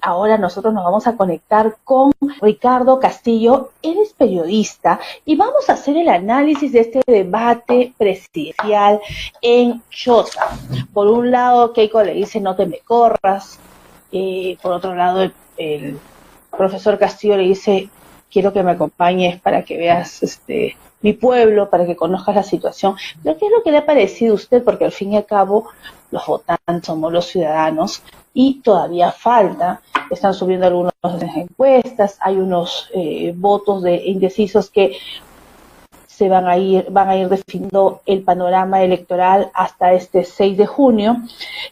ahora nosotros nos vamos a conectar con Ricardo Castillo. Él es periodista y vamos a hacer el análisis de este debate presidencial en Chota. Por un lado, Keiko le dice no te me corras. Por otro lado, el profesor Castillo le dice quiero que me acompañes para que veas mi pueblo, para que conozcas la situación. Pero ¿qué es lo que le ha parecido a usted? Porque al fin y al cabo los votantes somos los ciudadanos y todavía falta. Están subiendo algunas encuestas, hay unos votos de indecisos que se van a ir definiendo el panorama electoral hasta este 6 de junio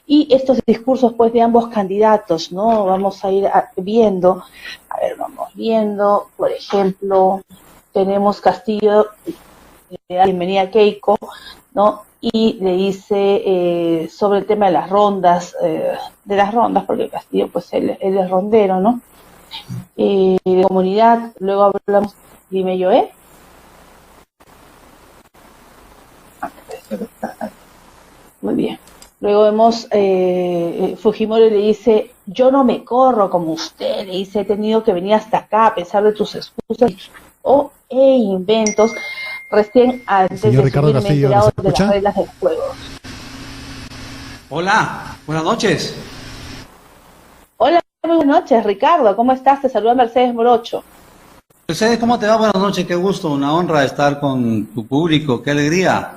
y estos discursos pues de ambos candidatos, ¿no? Vamos a ir viendo, por ejemplo, tenemos Castillo, le da bienvenida a Keiko, ¿no? Y le dice sobre el tema de las rondas, porque Castillo pues él es rondero, ¿no? De comunidad, luego hablamos, dime yo, Muy bien. Luego vemos Fujimori le dice, yo no me corro como usted, le dice, he tenido que venir hasta acá a pesar de tus excusas e inventos. Recién antes de Ricardo subir me he Castillo, enterado de las reglas del juego. Hola, buenas noches. Hola, muy buenas noches, Ricardo, ¿cómo estás? Te saluda Mercedes Morocho. Mercedes, ¿cómo te va? Buenas noches, qué gusto, una honra estar con tu público, qué alegría.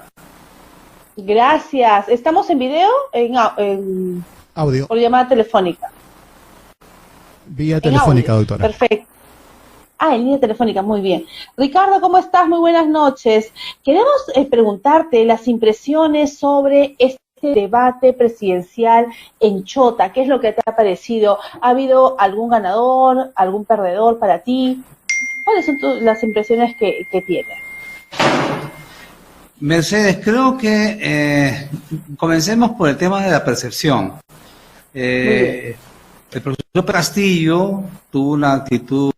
Gracias. ¿Estamos en video? En audio. Por llamada telefónica. Vía telefónica, audio. doctora. Perfecto. En línea telefónica, muy bien. Ricardo, ¿cómo estás? Muy buenas noches. Queremos preguntarte las impresiones sobre este debate presidencial en Chota. ¿Qué es lo que te ha parecido? ¿Ha habido algún ganador, algún perdedor para ti? ¿Cuáles son las impresiones que tienes? Mercedes, creo que comencemos por el tema de la percepción. El profesor Castillo tuvo una actitud,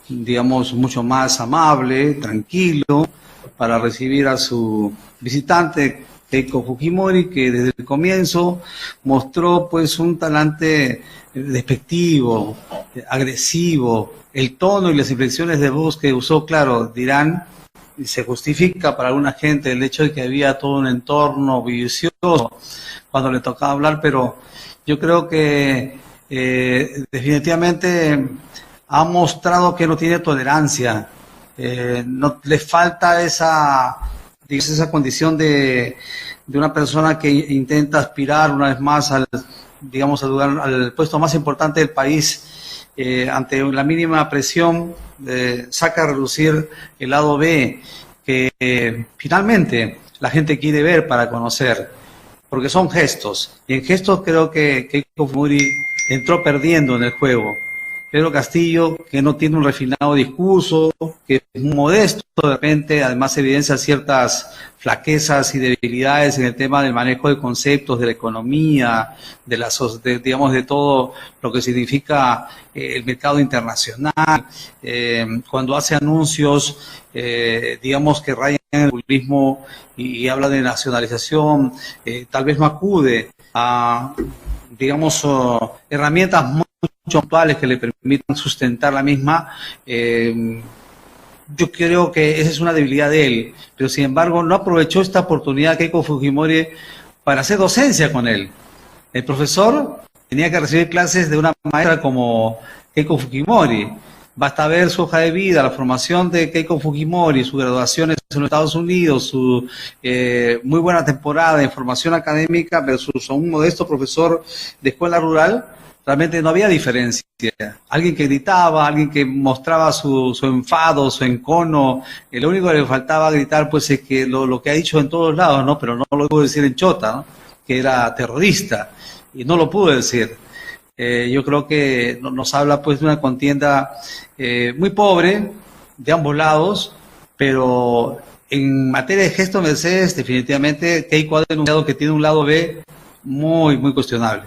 digamos, mucho más amable, tranquilo, para recibir a su visitante, Keiko Fujimori, que desde el comienzo mostró pues un talante despectivo, agresivo. El tono y las inflexiones de voz que usó, claro, dirán, y se justifica para alguna gente el hecho de que había todo un entorno bullicioso cuando le tocaba hablar, pero yo creo que definitivamente ha mostrado que no tiene tolerancia, no le falta esa condición de una persona que intenta aspirar una vez más al lugar, al puesto más importante del país, ante la mínima presión saca a relucir el lado B que finalmente la gente quiere ver para conocer, porque son gestos, y en gestos creo que Keiko Fujimori entró perdiendo en el juego. Pedro Castillo, que no tiene un refinado discurso, que es muy modesto de repente, además evidencia ciertas flaquezas y debilidades en el tema del manejo de conceptos, de la economía, de todo lo que significa el mercado internacional, cuando hace anuncios, que rayan en el populismo y habla de nacionalización, tal vez no acude a, herramientas muy puntuales que le permitan sustentar la misma. Yo creo que esa es una debilidad de él, pero sin embargo no aprovechó esta oportunidad Keiko Fujimori para hacer docencia con él. El profesor tenía que recibir clases de una maestra como Keiko Fujimori. Basta ver su hoja de vida, la formación de Keiko Fujimori, sus graduaciones en los Estados Unidos, su muy buena temporada de formación académica versus un modesto profesor de escuela rural. Realmente no había diferencia. Alguien que gritaba, alguien que mostraba su enfado, su encono, lo único que le faltaba gritar pues es que lo que ha dicho en todos lados, ¿no? Pero no lo pudo decir en Chota, ¿no? Que era terrorista, y no lo pudo decir. Yo creo que nos habla pues de una contienda muy pobre de ambos lados, pero en materia de gesto Mercedes, definitivamente Keiko ha denunciado que tiene un lado B muy, muy cuestionable.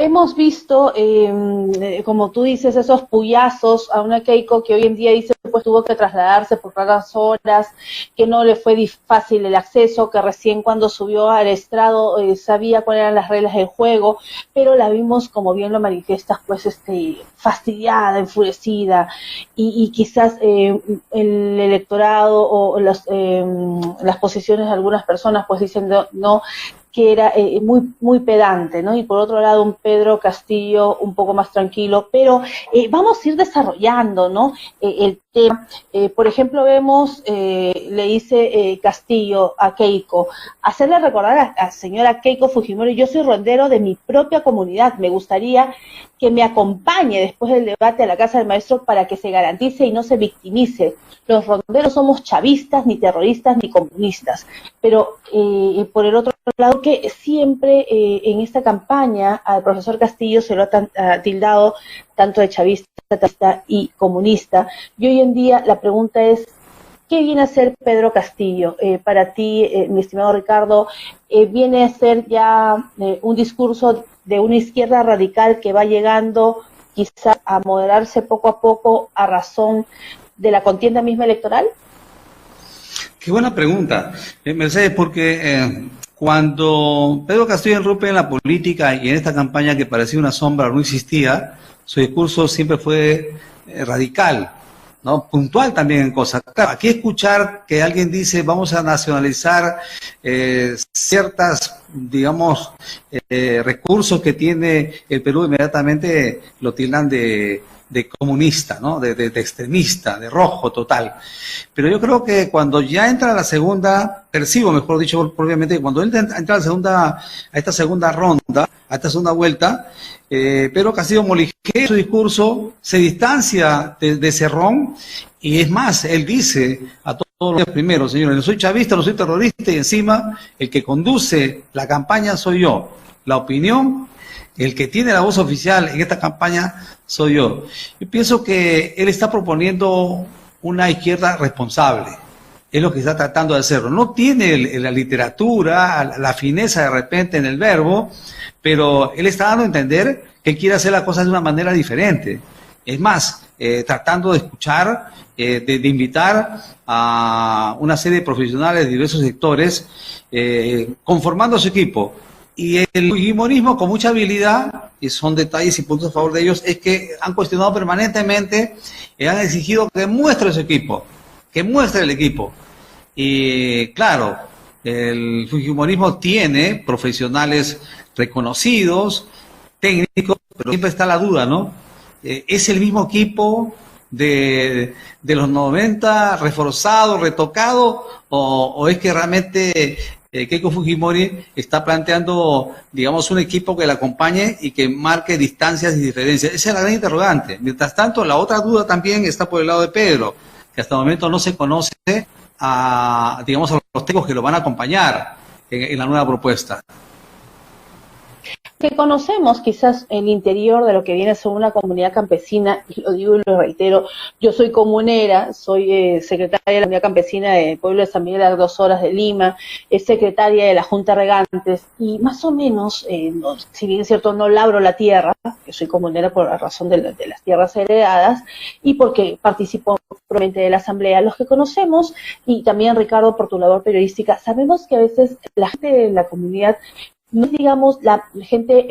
Hemos visto, como tú dices, esos puyazos a una Keiko que hoy en día dice pues tuvo que trasladarse por varias horas, que no le fue fácil el acceso, que recién cuando subió al estrado sabía cuáles eran las reglas del juego, pero la vimos, como bien lo manifiestas, pues fastidiada, enfurecida, y quizás el electorado o las posiciones de algunas personas pues dicen no que era muy pedante, ¿no? Y por otro lado un Pedro Castillo un poco más tranquilo, pero vamos a ir desarrollando, ¿no? El tema. Por ejemplo, vemos, le dice Castillo a Keiko, hacerle recordar a señora Keiko Fujimori, yo soy rondero de mi propia comunidad, me gustaría que me acompañe después del debate a la Casa del Maestro para que se garantice y no se victimice. Los ronderos somos chavistas, ni terroristas, ni comunistas. Pero por el otro lado, que siempre en esta campaña al profesor Castillo se lo ha tildado tanto de chavista y comunista. Y hoy en día la pregunta es, ¿qué viene a ser Pedro Castillo? Para ti, mi estimado Ricardo, ¿viene a ser ya un discurso de una izquierda radical que va llegando quizá a moderarse poco a poco a razón de la contienda misma electoral? Qué buena pregunta, Mercedes, porque cuando Pedro Castillo irrumpe en la política y en esta campaña que parecía una sombra no existía, su discurso siempre fue radical, ¿no? Puntual también en cosas. Claro, aquí escuchar que alguien dice vamos a nacionalizar ciertas, digamos, recursos que tiene el Perú, inmediatamente lo tildan de comunista, ¿no? De extremista, de rojo total. Pero yo creo que cuando ya entra la segunda, percibo, mejor dicho, propiamente, que cuando él entra a esta segunda ronda, a esta segunda vuelta, Pedro Castillo moligea su discurso, se distancia de Cerrón, y es más, él dice a todos los primeros, señores, no soy chavista, no soy terrorista, y encima el que conduce la campaña soy yo. La opinión, el que tiene la voz oficial en esta campaña soy yo. Yo pienso que él está proponiendo una izquierda responsable. Es lo que está tratando de hacerlo. No tiene la literatura, la fineza de repente en el verbo, pero él está dando a entender que quiere hacer las cosas de una manera diferente. Es más, tratando de escuchar, de invitar a una serie de profesionales de diversos sectores, conformando su equipo. Y el fujimorismo, con mucha habilidad, y son detalles y puntos a favor de ellos, es que han cuestionado permanentemente, han exigido que muestre su equipo, que muestre el equipo. Y claro, el fujimorismo tiene profesionales reconocidos, técnicos, pero siempre está la duda, ¿no? ¿Es el mismo equipo de los 90, reforzado, retocado, o es que realmente Keiko Fujimori está planteando, digamos, un equipo que la acompañe y que marque distancias y diferencias? Esa es la gran interrogante. Mientras tanto, la otra duda también está por el lado de Pedro, que hasta el momento no se conoce a, digamos, a los técnicos que lo van a acompañar en la nueva propuesta. Que conocemos quizás el interior de lo que viene a ser una comunidad campesina, y lo digo y lo reitero, yo soy comunera, soy secretaria de la comunidad campesina del pueblo de San Miguel de las 2 Horas de Lima, es secretaria de la Junta Regantes, y más o menos, no, si bien es cierto, no labro la tierra, que soy comunera por la razón de las tierras heredadas, y porque participo probablemente de la asamblea, los que conocemos, y también Ricardo por tu labor periodística, sabemos que a veces la gente de la comunidad no es, digamos, la gente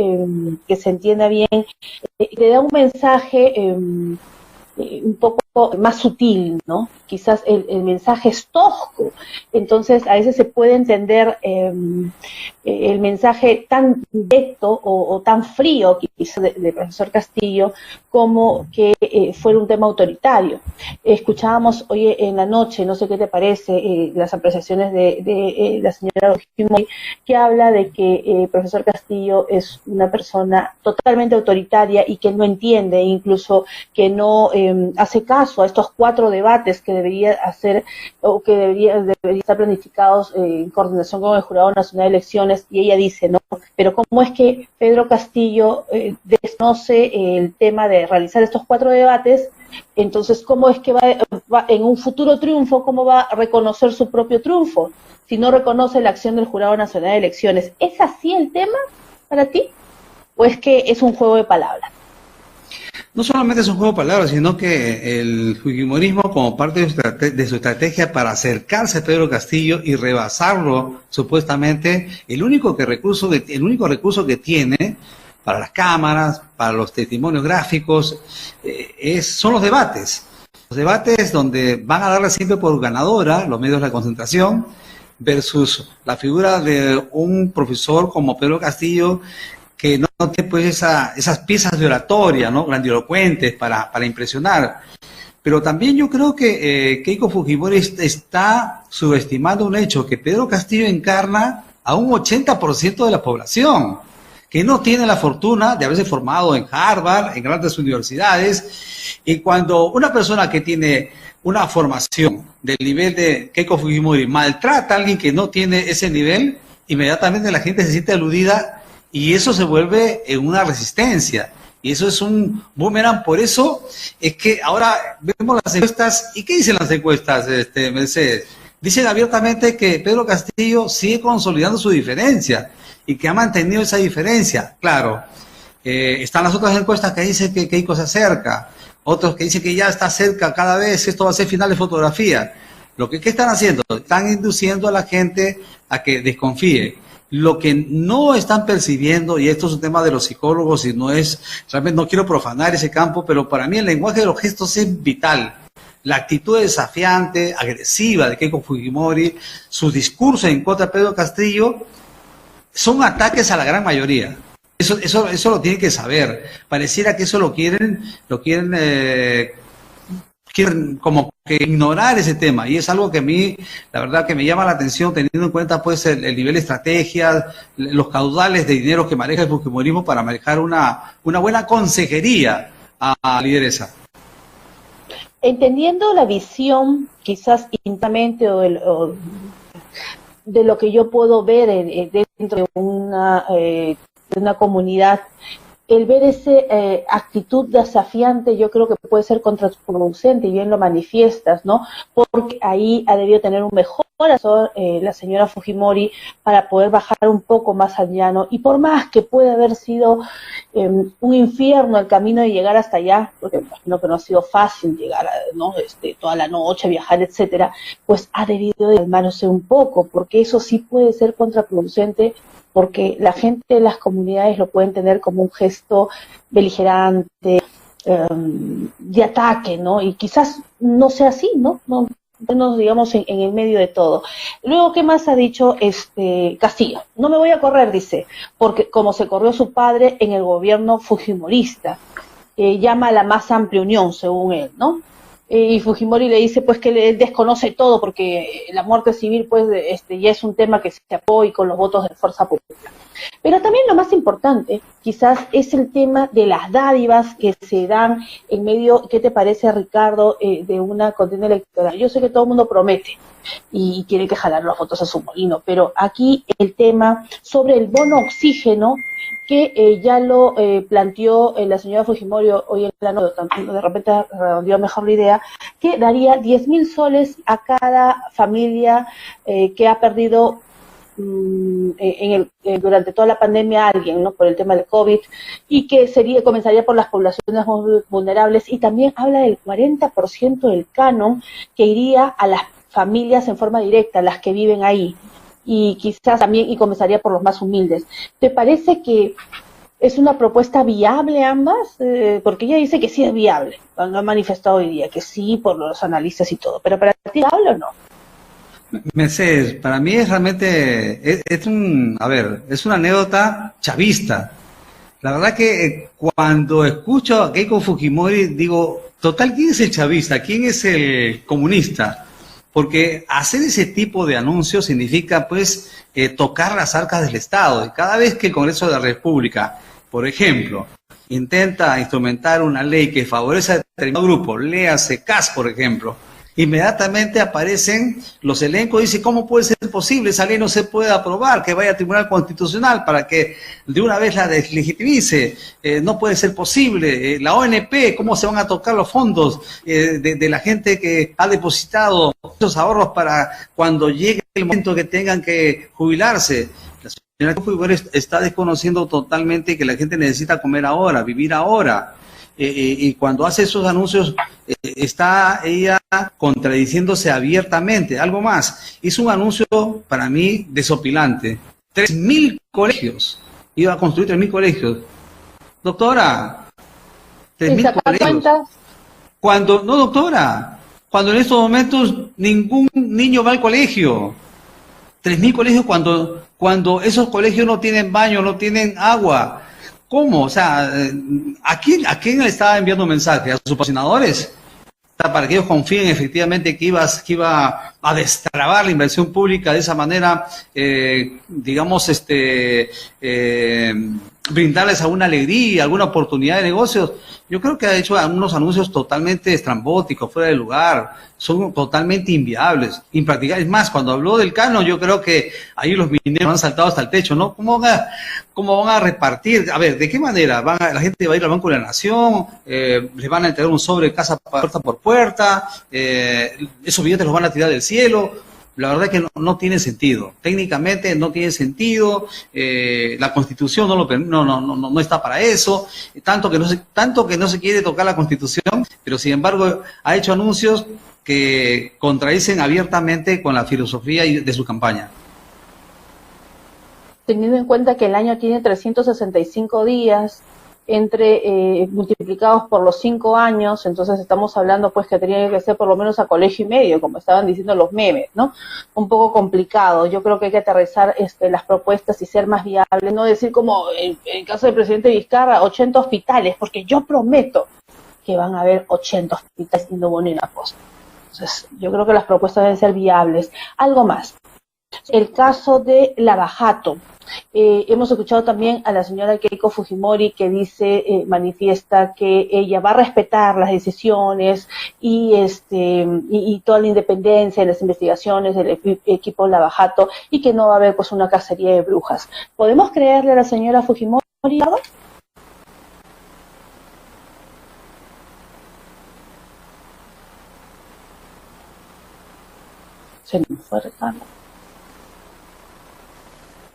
que se entienda bien, le da un mensaje un poco más sutil, ¿no? Quizás el mensaje es tosco, entonces a veces se puede entender el mensaje tan directo o tan frío quizás del profesor Castillo como que fuera un tema autoritario. Escuchábamos hoy en la noche, no sé qué te parece, las apreciaciones de la señora Fujimori, que habla de que el profesor Castillo es una persona totalmente autoritaria y que no entiende, incluso que no hace caso a estos 4 debates que debería hacer o que debería estar planificados en coordinación con el Jurado Nacional de Elecciones, y ella dice, no, pero ¿cómo es que Pedro Castillo desconoce el tema de realizar estos 4 debates? Entonces, ¿cómo es que va en un futuro triunfo, cómo va a reconocer su propio triunfo si no reconoce la acción del Jurado Nacional de Elecciones? ¿Es así el tema para ti? ¿O es que es un juego de palabras? No solamente es un juego de palabras, sino que el fujimorismo, como parte de su estrategia para acercarse a Pedro Castillo y rebasarlo, supuestamente, el único recurso que tiene para las cámaras, para los testimonios gráficos, son los debates. Los debates donde van a darle siempre por ganadora los medios de la concentración versus la figura de un profesor como Pedro Castillo, que no tiene pues esas piezas de oratoria, ¿no?, grandilocuentes para impresionar. Pero también yo creo que Keiko Fujimori está subestimando un hecho, que Pedro Castillo encarna a un 80% de la población, que no tiene la fortuna de haberse formado en Harvard, en grandes universidades, y cuando una persona que tiene una formación del nivel de Keiko Fujimori maltrata a alguien que no tiene ese nivel, inmediatamente la gente se siente aludida y eso se vuelve en una resistencia. Y eso es un boomerang. Por eso es que ahora vemos las encuestas. ¿Y qué dicen las encuestas, Mercedes? Dicen abiertamente que Pedro Castillo sigue consolidando su diferencia y que ha mantenido esa diferencia. Claro, están las otras encuestas que dicen que Keiko se acerca, otros que dicen que ya está cerca cada vez, esto va a ser final de fotografía. ¿Qué están haciendo? Están induciendo a la gente a que desconfíe. Lo que no están percibiendo, y esto es un tema de los psicólogos y realmente no quiero profanar ese campo, pero para mí el lenguaje de los gestos es vital. La actitud desafiante, agresiva de Keiko Fujimori, su discurso en contra de Pedro Castillo, son ataques a la gran mayoría. Eso lo tienen que saber. Pareciera que eso lo quieren como que ignorar ese tema, y es algo que a mí, la verdad, que me llama la atención, teniendo en cuenta pues el nivel de estrategia, los caudales de dinero que maneja el fujimorismo para manejar una buena consejería a la lideresa. Entendiendo la visión, quizás internamente, o de lo que yo puedo ver dentro de una comunidad, el ver esa actitud desafiante, yo creo que puede ser contraproducente, y bien lo manifiestas, ¿no? Porque ahí ha debido tener un mejor asesor la señora Fujimori para poder bajar un poco más al llano, y por más que puede haber sido un infierno el camino de llegar hasta allá, porque imagino que no ha sido fácil llegar, ¿no? Toda la noche, viajar, etcétera, pues ha debido de calmarse un poco, porque eso sí puede ser contraproducente, porque la gente de las comunidades lo pueden tener como un gesto beligerante, de ataque, ¿no? Y quizás no sea así, ¿no? No digamos en el medio de todo. Luego, ¿qué más ha dicho Castillo? No me voy a correr, dice, porque como se corrió su padre en el gobierno fujimorista, llama a la más amplia unión, según él, ¿no? Y Fujimori le dice pues que él desconoce todo, porque la muerte civil pues ya es un tema que se apoya con los votos de Fuerza Popular. Pero también lo más importante quizás es el tema de las dádivas que se dan en medio. ¿Qué te parece, Ricardo, de una contienda electoral? Yo sé que todo el mundo promete y quiere que jalar los votos a su molino, pero aquí el tema sobre el bono oxígeno, que ya lo planteó la señora Fujimori hoy en la noche, de repente redondeó mejor la idea, que daría 10.000 soles a cada familia que ha perdido durante toda la pandemia a alguien, ¿no?, por el tema del COVID, y que comenzaría por las poblaciones vulnerables, y también habla del 40% del canon que iría a las familias en forma directa, las que viven ahí, y quizás también, y comenzaría por los más humildes. ¿Te parece que es una propuesta viable ambas? Porque ella dice que sí es viable, lo ha manifestado hoy día, que sí, por los analistas y todo, pero ¿para ti es viable o no? Mercedes, para mí es realmente, es una anécdota chavista. La verdad que cuando escucho a Keiko Fujimori digo, total, ¿quién es el chavista? ¿Quién es el comunista? Porque hacer ese tipo de anuncios significa pues tocar las arcas del Estado. Y cada vez que el Congreso de la República, por ejemplo, intenta instrumentar una ley que favorece a determinado grupo, léase CAS, por ejemplo, inmediatamente aparecen los elencos y dicen, ¿cómo puede ser posible? Esa ley no se puede aprobar, que vaya al Tribunal Constitucional para que de una vez la deslegitimice. No puede ser posible. La ONP, ¿cómo se van a tocar los fondos de la gente que ha depositado esos ahorros para cuando llegue el momento que tengan que jubilarse? La Fujimori está desconociendo totalmente que la gente necesita comer ahora, vivir ahora. Y cuando hace esos anuncios, está ella contradiciéndose abiertamente. Algo más, hizo un anuncio para mí desopilante. 3.000 colegios. Iba a construir 3.000 colegios. Doctora, 3.000 colegios. No, doctora, cuando en estos momentos ningún niño va al colegio. 3.000 colegios cuando esos colegios no tienen baño, no tienen agua. ¿Cómo? O sea, ¿a quién le estaba enviando un mensaje? ¿A sus patrocinadores? Para que ellos confíen efectivamente que iba a destrabar la inversión pública de esa manera, digamos, brindarles alguna alegría, alguna oportunidad de negocios. Yo creo que ha hecho unos anuncios totalmente estrambóticos, fuera de lugar, son totalmente inviables, impracticables. Es más, cuando habló del canon, yo creo que ahí los mineros han saltado hasta el techo, ¿no? ¿Cómo van a repartir? A ver, ¿de qué manera? La gente va a ir al Banco de la Nación, les van a entregar un sobre casa puerta por puerta, esos billetes los van a tirar del cielo. La verdad es que no tiene sentido. Técnicamente no tiene sentido. La Constitución no está para eso. Tanto que no se quiere tocar la Constitución, pero sin embargo ha hecho anuncios que contradicen abiertamente con la filosofía de su campaña. Teniendo en cuenta que el año tiene 365 días, multiplicados por los 5 años, entonces estamos hablando pues que tenía que ser por lo menos a colegio y medio, como estaban diciendo los memes, ¿no? Un poco complicado. Yo creo que hay que aterrizar las propuestas y ser más viables, no decir como en el caso del presidente Vizcarra, 80 hospitales, porque yo prometo que van a haber 80 hospitales y no hubo ni una cosa. Entonces, yo creo que las propuestas deben ser viables. Algo más. El caso de Lavajato. Hemos escuchado también a la señora Keiko Fujimori que manifiesta que ella va a respetar las decisiones y toda la independencia de las investigaciones del equipo Lavajato y que no va a haber pues una cacería de brujas. ¿Podemos creerle a la señora Fujimori ahora? Se nos fue Ricardo.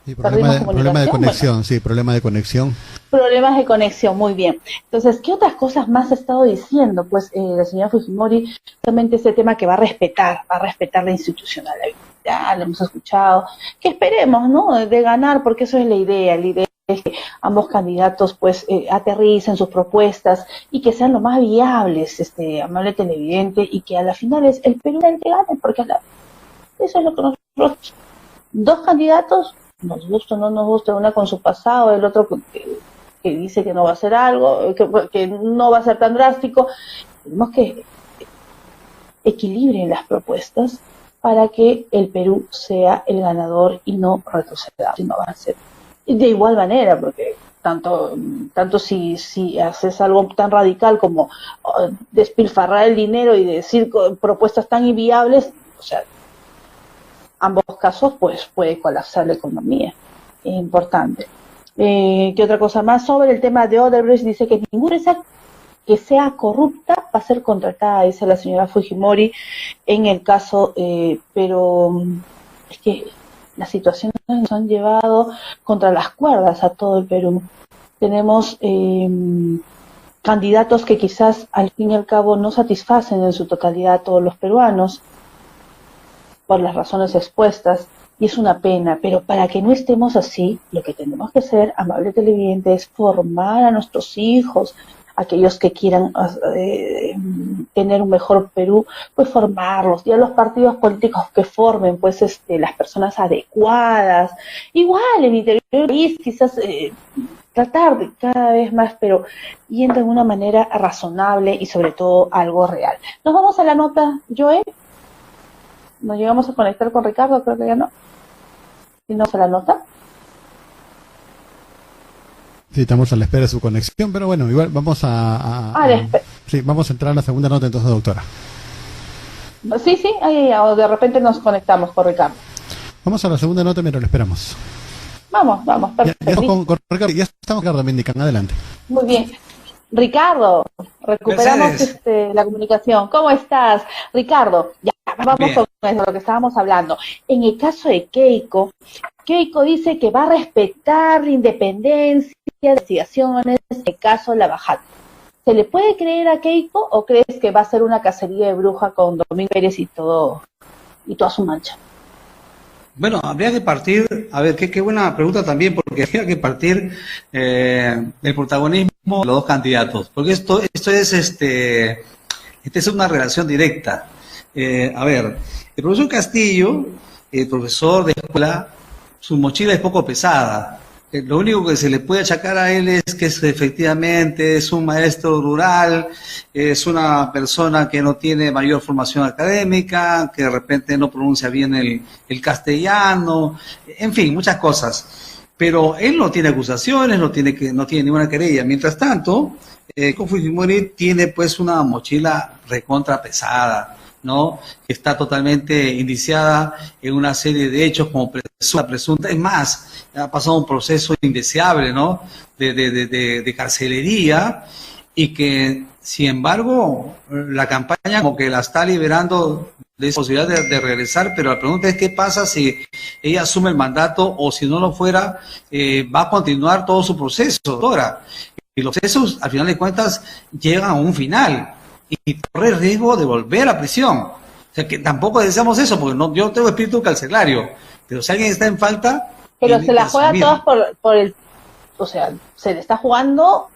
Sí, problema de conexión, bueno. Sí, problema de conexión. Problemas de conexión, muy bien. Entonces, ¿qué otras cosas más ha estado diciendo? Pues la señora Fujimori, justamente ese tema que va a respetar la institucionalidad, lo hemos escuchado, que esperemos, ¿no?, de ganar, porque eso es la idea es que ambos candidatos pues aterricen sus propuestas y que sean lo más viables, amable televidente, y que a la final es el Perú el que gane, porque eso es lo que nosotros, dos candidatos, nos gusta o no nos gusta, una con su pasado, el otro que dice que no va a hacer algo, que no va a ser tan drástico. Tenemos que equilibren las propuestas para que el Perú sea el ganador y no retroceda, sino avance. De igual manera, porque tanto si haces algo tan radical como despilfarrar el dinero y decir propuestas tan inviables, o sea, ambos casos pues puede colapsar la economía. Es importante. ¿Qué otra cosa más? Sobre el tema de Odebrecht, dice que ninguna empresa que sea corrupta va a ser contratada, dice la señora Fujimori, en el caso, pero es que las situaciones nos han llevado contra las cuerdas a todo el Perú. Tenemos candidatos que quizás al fin y al cabo no satisfacen en su totalidad a todos los peruanos, por las razones expuestas, y es una pena, pero para que no estemos así, lo que tenemos que hacer, amable televidente, es formar a nuestros hijos, aquellos que quieran tener un mejor Perú, pues formarlos, y a los partidos políticos que formen, pues las personas adecuadas, igual en el interior del país, quizás tratar de cada vez más, pero yendo de una manera razonable y sobre todo algo real. Nos vamos a la nota, Joe. Nos llegamos a conectar con Ricardo, creo que ya no. ¿Y no se la nota? Sí, estamos a la espera de su conexión, pero bueno, igual vamos sí, vamos a entrar a la segunda nota entonces, doctora. Sí, ahí, o de repente nos conectamos con Ricardo. Vamos a la segunda nota mientras lo esperamos. Vamos, perfecto. Ya con Ricardo, ya estamos, Ricardo, me indican, adelante. Muy bien. Ricardo, recuperamos la comunicación. ¿Cómo estás? Ricardo, ya vamos con lo que estábamos hablando. En el caso de Keiko, Keiko dice que va a respetar la independencia de investigaciones en el caso Lavajato. ¿Se le puede creer a Keiko o crees que va a ser una cacería de bruja con Domingo Pérez y toda su mancha? Bueno, habría que partir, a ver, qué buena pregunta también, porque habría que partir del protagonismo de los dos candidatos, porque esto es una relación directa. A ver, el profesor Castillo, el profesor de escuela, su mochila es poco pesada. Lo único que se le puede achacar a él es que efectivamente es un maestro rural, es una persona que no tiene mayor formación académica, que de repente no pronuncia bien el castellano, en fin, muchas cosas. Pero él no tiene acusaciones, no tiene ninguna querella. Mientras tanto, Keiko Fujimori tiene pues una mochila recontra pesada, ¿no? Que está totalmente indiciada en una serie de hechos como presunta. Es más, ha pasado un proceso indeseable, ¿no? De carcelería, y que, sin embargo, la campaña como que la está liberando de esa posibilidad de regresar, pero la pregunta es qué pasa si ella asume el mandato, o si no lo fuera, va a continuar todo su proceso, doctora. Y los procesos, al final de cuentas, llegan a un final y corre el riesgo de volver a prisión. O sea, que tampoco deseamos eso, porque yo tengo espíritu carcelario, pero si alguien está en falta... Pero se la juega todas por el... O sea, se le está jugando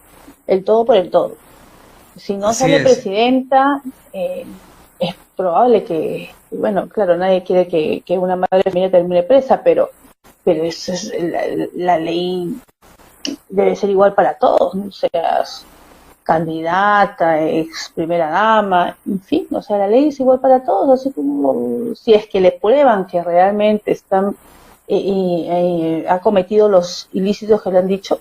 el todo por el todo. Si no sale presidenta, es probable que... Bueno, claro, nadie quiere que una madre de familia termine presa, pero eso es la ley debe ser igual para todos, ¿no? O sea, candidata, ex primera dama, en fin, o sea, la ley es igual para todos, así como si es que le prueban que realmente están ha cometido los ilícitos que le han dicho,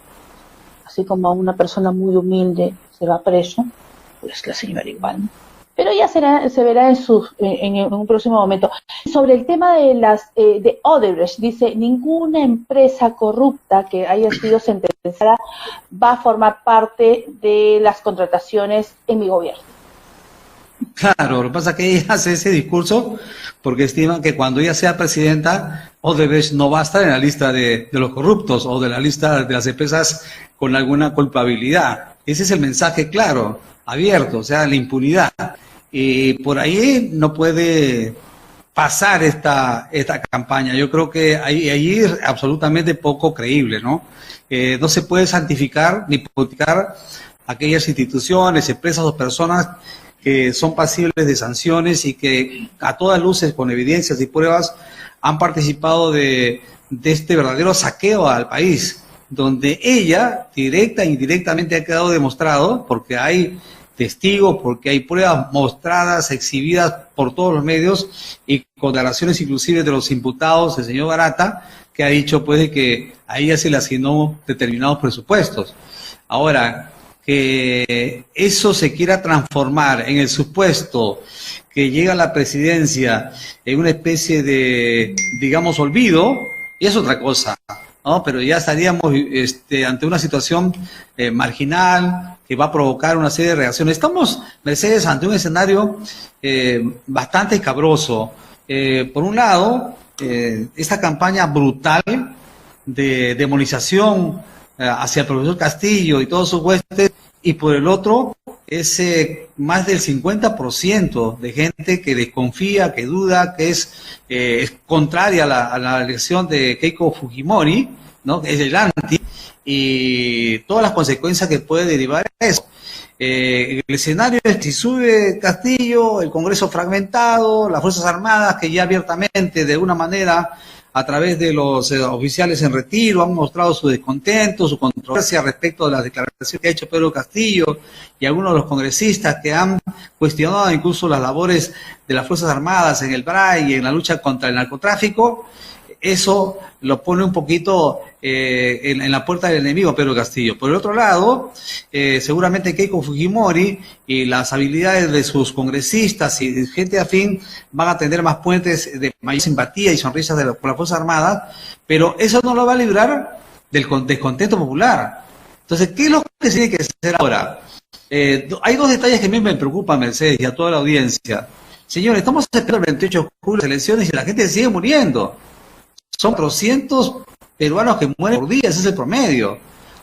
así como a una persona muy humilde se va preso, pues la señora igual, ¿no? Pero ya se verá en un próximo momento. Sobre el tema de Odebrecht, dice, ninguna empresa corrupta que haya sido sentenciada va a formar parte de las contrataciones en mi gobierno. Claro, lo que pasa es que ella hace ese discurso porque estima que cuando ella sea presidenta, Odebrecht no va a estar en la lista de los corruptos o de la lista de las empresas con alguna culpabilidad. Ese es el mensaje claro, abierto, o sea, la impunidad. Y por ahí no puede pasar esta campaña. Yo creo que allí es absolutamente poco creíble, ¿no? No se puede santificar ni politizar aquellas instituciones, empresas o personas que son pasibles de sanciones y que a todas luces, con evidencias y pruebas, han participado de este verdadero saqueo al país, donde ella, directa e indirectamente, ha quedado demostrado, porque hay testigos, porque hay pruebas mostradas, exhibidas por todos los medios, y con declaraciones inclusive de los imputados, el señor Barata, que ha dicho pues de que a ella se le asignó determinados presupuestos. Ahora, que eso se quiera transformar en el supuesto que llega a la presidencia en una especie de, digamos, olvido, y es otra cosa, ¿no? Pero ya estaríamos ante una situación marginal que va a provocar una serie de reacciones. Estamos, Mercedes, ante un escenario bastante escabroso. Por un lado, esta campaña brutal de demonización hacia el profesor Castillo y todos sus huestes, y por el otro, ese más del 50% de gente que desconfía, que duda, que es contraria a la elección de Keiko Fujimori, ¿no? Que es el anti, y todas las consecuencias que puede derivar eso. El escenario es si sube Castillo, el Congreso fragmentado, las Fuerzas Armadas que ya abiertamente, de alguna manera, a través de los oficiales en retiro, han mostrado su descontento, su controversia respecto de las declaraciones que ha hecho Pedro Castillo, y algunos de los congresistas que han cuestionado incluso las labores de las Fuerzas Armadas en el BRAI y en la lucha contra el narcotráfico. Eso lo pone un poquito en la puerta del enemigo Pedro Castillo. Por el otro lado, seguramente Keiko Fujimori y las habilidades de sus congresistas y gente afín van a tener más puentes de mayor simpatía y sonrisas por las Fuerzas Armadas, pero eso no lo va a librar del descontento popular. Entonces, ¿qué es lo que se tiene que hacer ahora? Hay dos detalles que a mí me preocupan, Mercedes, y a toda la audiencia. Señores, estamos esperando el 28 de julio las elecciones y la gente sigue muriendo. son 400 peruanos que mueren por día, ese es el promedio.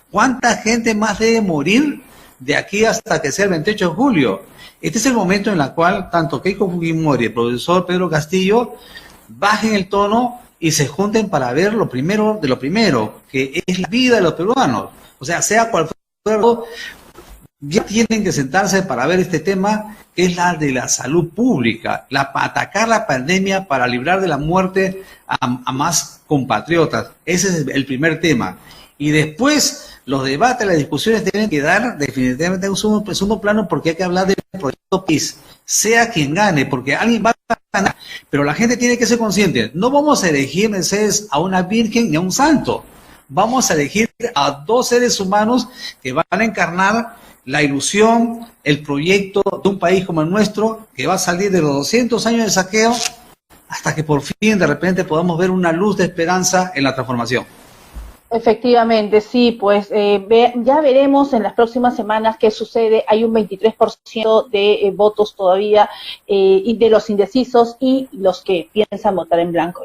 ¿Cuánta gente más debe morir de aquí hasta que sea el 28 de julio? Este es el momento en el cual tanto Keiko Fujimori y el profesor Pedro Castillo bajen el tono y se junten para ver lo primero de lo primero, que es la vida de los peruanos. O sea cual fuera, ya tienen que sentarse para ver este tema, que es la de la salud pública, atacar la pandemia para librar de la muerte a más compatriotas. Ese es el primer tema. Y después los debates, las discusiones deben quedar definitivamente en un segundo plano, porque hay que hablar del proyecto PIS, sea quien gane, porque alguien va a ganar, pero la gente tiene que ser consciente. No vamos a elegir, Mercedes, a una virgen ni a un santo. Vamos a elegir a dos seres humanos que van a encarnar la ilusión, el proyecto de un país como el nuestro, que va a salir de los 200 años de saqueo hasta que por fin de repente podamos ver una luz de esperanza en la transformación. Efectivamente, sí, pues ya veremos en las próximas semanas qué sucede. Hay un 23% de votos todavía y de los indecisos y los que piensan votar en blanco.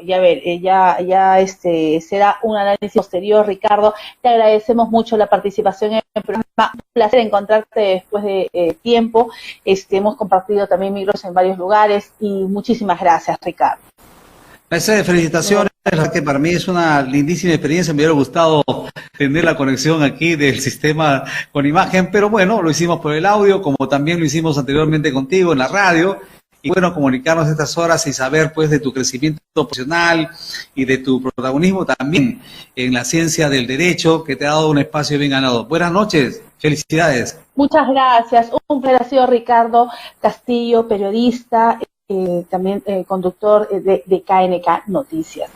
Será un análisis posterior, Ricardo. Te agradecemos mucho la participación en el programa. Un placer encontrarte después de tiempo. Hemos compartido también micros en varios lugares y muchísimas gracias, Ricardo. Mercedes, felicitaciones, que para mí es una lindísima experiencia. Me hubiera gustado tener la conexión aquí del sistema con imagen, pero bueno, lo hicimos por el audio, como también lo hicimos anteriormente contigo en la radio, y bueno, comunicarnos estas horas y saber pues de tu crecimiento profesional y de tu protagonismo también en la ciencia del derecho, que te ha dado un espacio bien ganado. Buenas noches, felicidades. Muchas gracias, un placer, Ricardo Castillo, periodista, también conductor de KNK Noticias.